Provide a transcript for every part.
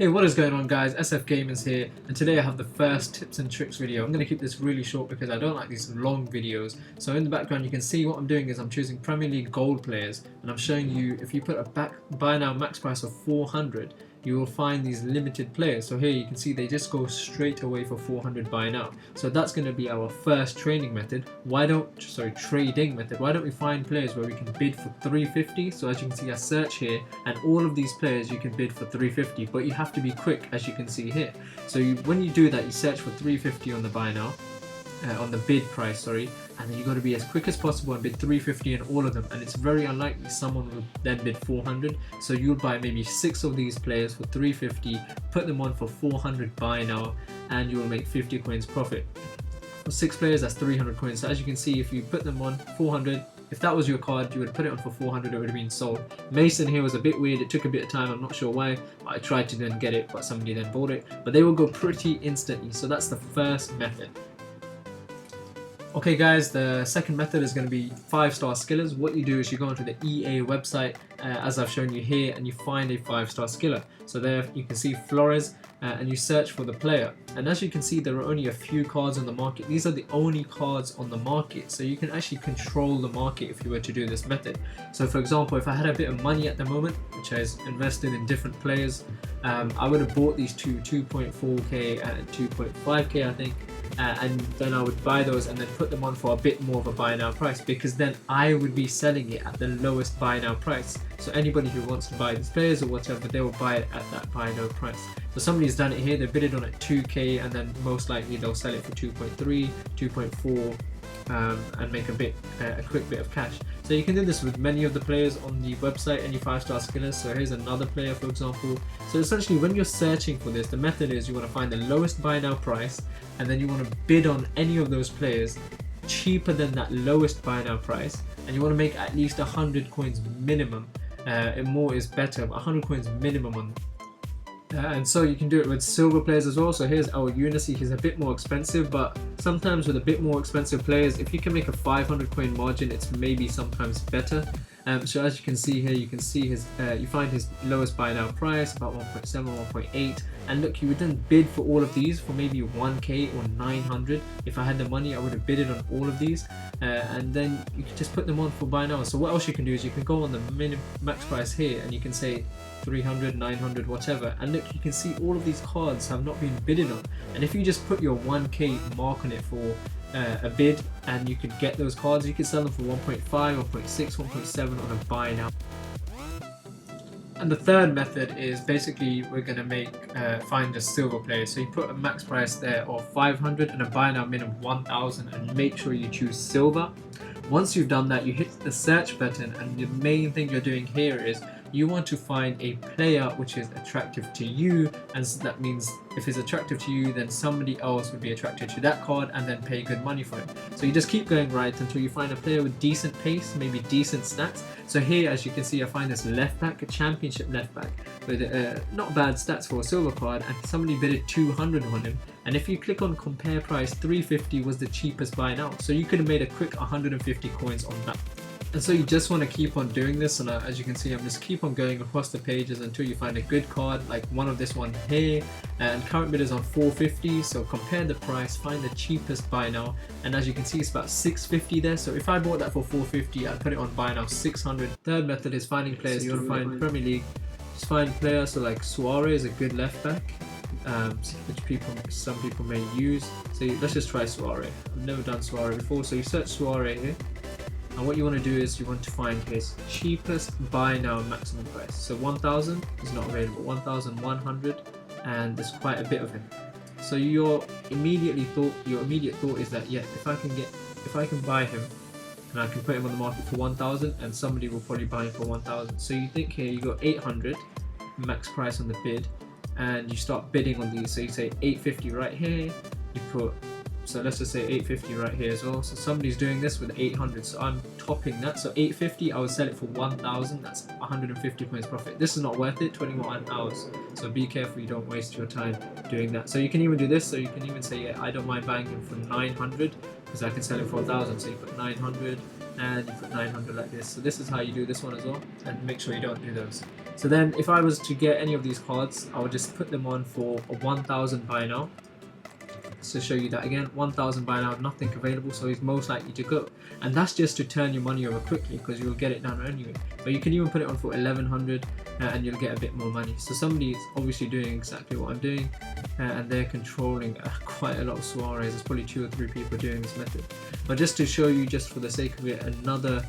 Hey, what is going on guys? SF Gamers here, and today I have the first tips and tricks video. I'm going to keep this really short because I don't like these long videos. So in the background you can see what I'm doing is I'm choosing Premier League gold players, and I'm showing you if you put a buy now max price of 400, you will find these limited players. So here you can see they just go straight away for 400 buy now. So that's going to be our first trading method. Trading method. Why don't we find players where we can bid for 350? So as you can see, I search here, and all of these players you can bid for 350, but you have to be quick, as you can see here. So when you do that, you search for 350 on the buy now. On the bid price, and then you got to be as quick as possible and bid 350 in all of them, and it's very unlikely someone will then bid 400. So you'll buy maybe 6 of these players for 350, put them on for 400 buy now, and you will make 50 coins profit. For 6 players, that's 300 coins. So as you can see, if you put them on 400, if that was your card, you would put it on for 400, it would have been sold. Mason here was a bit weird, it took a bit of time, I'm not sure why. I tried to then get it, but somebody then bought it. But they will go pretty instantly, so that's the first method. Okay guys, the second method is going to be 5-star skillers. What you do is you go onto the EA website, as I've shown you here, and you find a 5-star skiller. So there you can see Flores, and you search for the player. And as you can see, there are only a few cards on the market. These are the only cards on the market, so you can actually control the market if you were to do this method. So for example, if I had a bit of money at the moment, which I invested in different players, I would have bought these two 2.4k and 2.5k I think, and then I would buy those and then put them on for a bit more of a buy now price, because then I would be selling it at the lowest buy now price. So anybody who wants to buy these players or whatever, they will buy it at that buy now price. So somebody's done it here, they bid it on at 2k, and then most likely they'll sell it for 2.3, 2.4, and make a quick bit of cash. So you can do this with many of the players on the website, any 5-star skillers. So here's another player, for example. So essentially when you're searching for this, the method is you want to find the lowest buy now price, and then you want to bid on any of those players cheaper than that lowest buy now price, and you want to make at least 100 coins minimum. And more is better, but 100 coins minimum on them. And so you can do it with silver players as well. So here's our Unicy. He's a bit more expensive, but sometimes with a bit more expensive players, if you can make a 500 coin margin, it's maybe sometimes better. So as you can see here, you can see his you find his lowest buy now price about 1.7, 1.8, and look, you would then bid for all of these for maybe 1k or 900. If I had the money, I would have bidded on all of these, and then you can just put them on for buy now. So what else you can do is you can go on the max price here, and you can say 300, 900, whatever, and look, you can see all of these cards have not been bidded on. And if you just put your 1k mark on it for a bid, and you could get those cards, you could sell them for 1.5, 1.6, 1.7 on a buy now. And the third method is basically we're going to find a silver player. So you put a max price there of 500 and a buy now min of 1000, and make sure you choose silver. Once you've done that, you hit the search button, and the main thing you're doing here is you want to find a player which is attractive to you, and so that means if it's attractive to you, then somebody else would be attracted to that card and then pay good money for it. So you just keep going right until you find a player with decent pace, maybe decent stats. So here, as you can see, I find this left back, a championship left back with not bad stats for a silver card, and somebody bid 200 on him. And if you click on compare price, 350 was the cheapest buy now. So you could have made a quick 150 coins on that. And so you just want to keep on doing this, and as you can see, I'm just keep on going across the pages until you find a good card, like one of this one here, and current bid is on 450. So compare the price, find the cheapest buy now, and as you can see, it's about 650 there. So if I bought that for 450, I'd put it on buy now 600. Third method is finding players. You want to find Premier League, just find players. So like Suarez, a good left back, which some people may use. So let's just try Suarez. I've never done Suarez before, so you search Suarez here. And what you want to do is you want to find his cheapest buy now maximum price. So 1000 is not available, 1100, and there's quite a bit of him. So your immediate thought is that, yeah, if I can buy him and I can put him on the market for 1000, and somebody will probably buy him for 1000. So you think here you got 800 max price on the bid, and you start bidding on these. So you say 850 right here, you put, so let's just say 850 right here as well. So somebody's doing this with 800, so I'm topping that. So 850, I would sell it for 1000. That's 150 coins profit. This is not worth it, 21 hours. So be careful you don't waste your time doing that. So you can even do this. So you can even say, yeah, I don't mind buying him for 900 because I can sell it for 1000. So you put 900 and you put 900 like this. So this is how you do this one as well, and make sure you don't do those. So then if I was to get any of these cards, I would just put them on for a 1000 buy now. So show you that again, 1000 buy now, nothing available, so he's most likely to go. And that's just to turn your money over quickly, because you'll get it down anyway. But you can even put it on for 1100 and you'll get a bit more money. So somebody is obviously doing exactly what I'm doing, and they're controlling quite a lot of Suarez. There's probably 2 or 3 people doing this method. But just to show you, just for the sake of it, another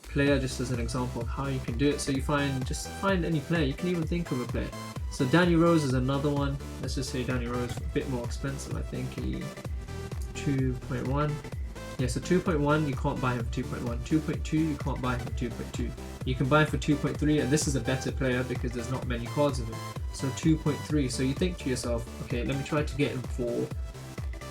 player, just as an example of how you can do it. So you just find any player, you can even think of a player. So Danny Rose is another one. Let's just say Danny Rose, a bit more expensive, I think. 2.1. Yeah, so 2.1 you can't buy him for 2.1. 2.2 you can't buy him for 2.2. You can buy him for 2.3, and this is a better player because there's not many cards of him. So 2.3. So you think to yourself, okay, let me try to get him for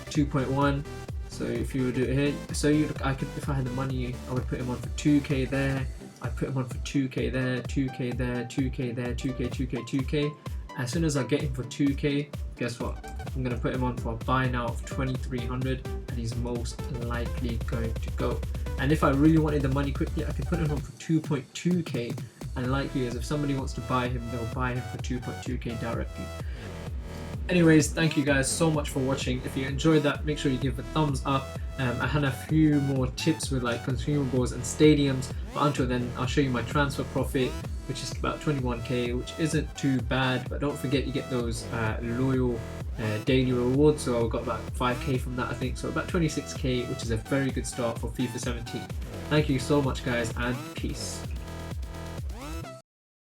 2.1. So if you would do it here, so I could, if I had the money, I would put him on for 2k there. I put him on for 2k there, 2k there, 2k there, 2k, 2k, 2k. As soon as I get him for 2k, guess what? I'm going to put him on for a buy now of 2300, and he's most likely going to go. And if I really wanted the money quickly, I could put him on for 2.2k, and likely as if somebody wants to buy him, they'll buy him for 2.2k directly. Anyways, thank you guys so much for watching. If you enjoyed that, make sure you give a thumbs up. I had a few more tips with like consumables and stadiums, but until then I'll show you my transfer profit, which is about 21k, which isn't too bad. But don't forget you get those loyal daily rewards, so I got about 5k from that, I think, so about 26k, which is a very good start for FIFA 17. Thank you so much guys, and peace.